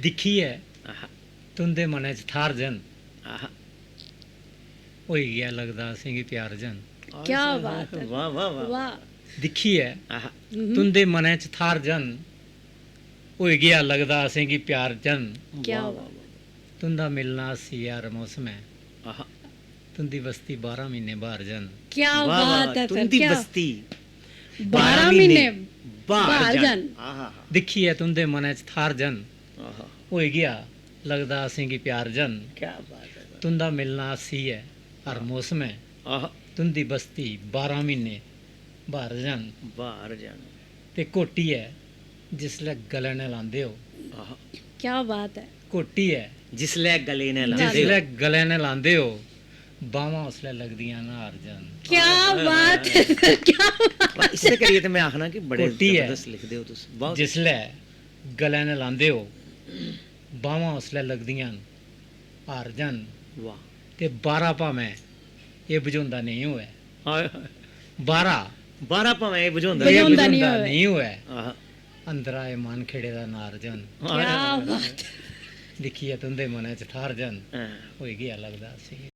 दिखी है ਆਹਾ तुंदे मनै च थार जन ਆਹਾ होई गया लगदा असें गी प्यार जन क्या बात है। ਵਾਹ ਵਾਹ ਵਾਹ वाह। दिखी है ਆਹਾ तुंदे मनै च थार जन होई गया लगदा असें गी प्यार जन क्या ਵਾਹ, बात। तुंदा मिलना सी यार मौसम है ਆਹਾ तुंदी बस्ती 12 महीने बाहर जन क्या ਵਾਹ बात है सर। ਤੁੰਦੀ क्या ਬਸਤੀ 12 महीने ਬਾਹਰ ਬਾਹਰ ਜਾਣ ਜਾਣ। ਆਹਾ दिखी है तुंदे मनै च थार जन ਆਹਾ होई गया लगदा असें गी प्यार जन ਕੀ ਬਾਤ ਹੈ तुंदा मिलना सी है हर मौसम है ਆਹਾ तुंदी बस्ती 12 महीने बाहर जन ਬਾਹਰ ਜਾਣ ते कोटी है जिसलै गले ने लांदे हो ਆਹਾ क्या बात है। कोटी है ਜਿਸਲੇ ਗਲੇ ਨੇ ਲਾਉਂਦੇ जिसलै गले ने लांदे हो बावां उसलै लगदियां ना हार जन क्या बात है सर। क्या ਹੋ ਇਸੇ ਕਰੀਏ ਤੇ ਮੈਂ ਆਖਣਾ ਕਿ ਬੜੇ ਕੋਟੀ ਹੈ। ਜ਼ਬਰਦਸਤ ਲਿਖਦੇ ਹੋ ਤੁਸੀਂ ਬਹੁਤ जिसलै गले ने लांदे हो बावां उसलै लगदियां न हार जन ਵਾਹ ते 12 भावें ਇਹ ਬੁਝਾਉਂਦਾ ਨਹੀਂ ਹੋਇਆ ਹਾਏ 12 12 ਭਾਵੇਂ ਇਹ ਬੁਝਾਉਂਦਾ ਇਹ ਬੁਝਾਉਂਦਾ ਨਹੀਂ ਬੁਝਾਉਂਦਾ ਹੋਇਆ। ਨਹੀਂ ਹੋਇਆ ਆਹਾ ਅੰਦਰ ਆਏ ਮਨ ਖੇੜੇ ਦਾ ਨਾਰ ਜਨ क्या बात है। ਦਿਖੀਏ ਤੁੰਦੇ ਮਨੇ ਚ ਠਾਰ ਜਨ ਹਾਂ ਹੋਈ ਗਿਆ ਲੱਗਦਾ ਸੀ